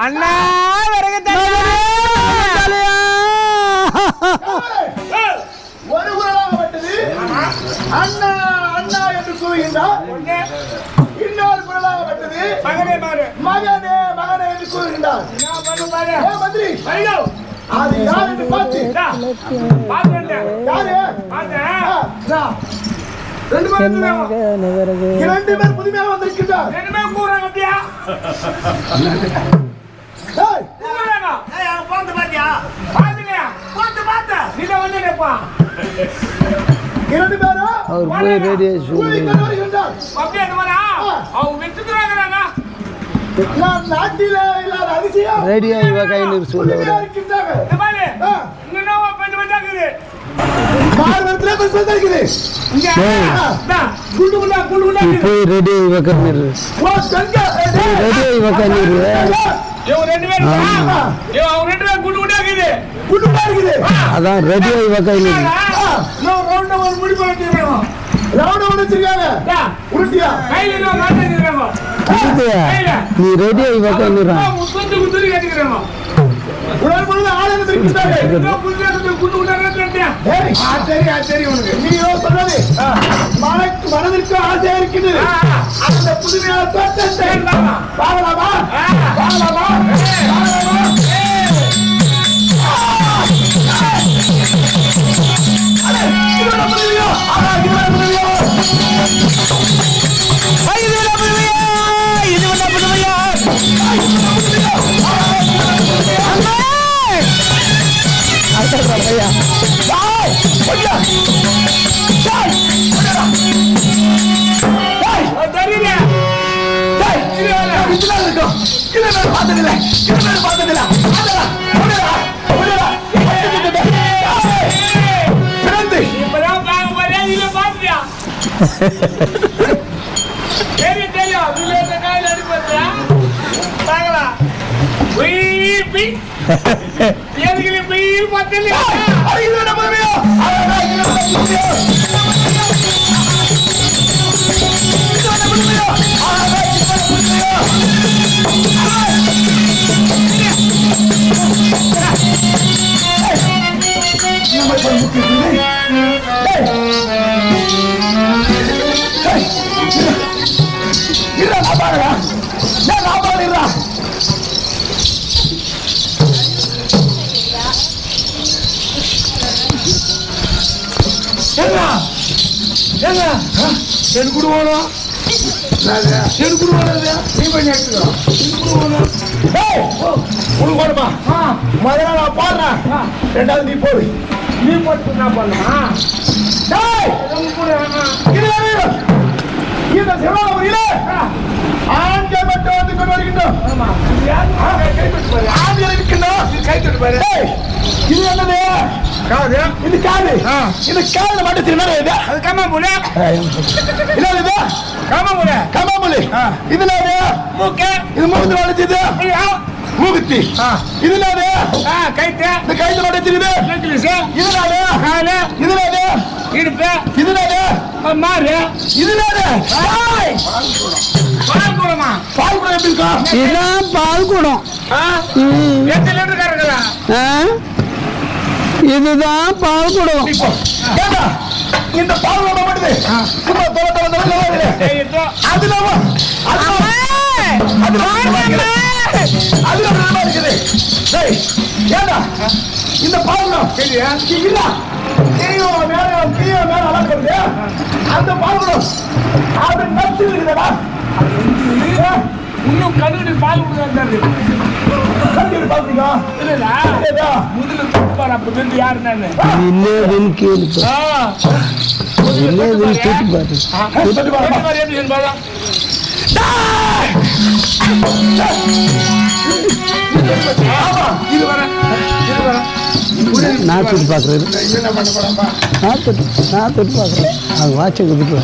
அண்ணா ஒரு குரலாகப்பட்டது அண்ணா அண்ணா என்று கூறுகின்றார். இன்னொரு குரலாகப்பட்டது மகனே மகனே மகனே என்று கூறுகின்றார். மந்திரி அது யார் என்று பார்த்து இரண்டு பேர் புதுமையாக வந்திருக்கின்றார். இரண்டு பேரும் நாட்டில இல்லாத அதிசயம் ரேடியோ கையில் சொல்லுவாங்க. அதான் ரெடியோ கையில் நீ ரெடியோ மனதிற்கு ஆசையா இருக்குது. அந்த புதுமையான தோட்டத்தை பாவலாமா ரெண்டாவது நீ போடு. நீ போட்டு என்ன பண்ணா இந்த சிவராமரியில ஆண்கள் மட்டும் வந்து கொண்டு வருகின்றோம். ஆண்கள் இருக்கின்றோம். இது என்னது? காது. இது காது. இது காதுல மட்டும் திருநறை இது. அது கம்மாமுல. இல்ல இது கம்மாமுல. கம்மாமுல. இதுல மூக்கு. இது மூக்குல வளைச்சது. மூக்குத்தி. இதுல கைத்து. இந்த கைத்து வளைச்சது. நெக்லஸ். இதுல கால. இதுல இடுப்பு. இதுல மாறு. இதுல பால் குடமா? பால் குடம் எப்படி இருக்கும்? இதான் பால் குடம். எத்தனை லிட்டர் கறக்குறா? இதுதான் பால் குடம். இந்த பால் குடம் மட்டுது சும்மா இந்த பால்குடம் அந்த பால்குடம் அது நச்சு இருக்குதா? இன்னும் கடுகு பால் கொடுத்தாரு. கடுகு பாத்தீங்க முதல்ல தூப்பார். அப்ப வந்து யாரு நானு இல்லைன்னு கேள்வி இல்லைன்னு கேட்டு நான் தொட்டு பார்க்குறேன். நான் தொட்டு பார்க்குறேன். அது வாட்சை கொடுத்துட்டு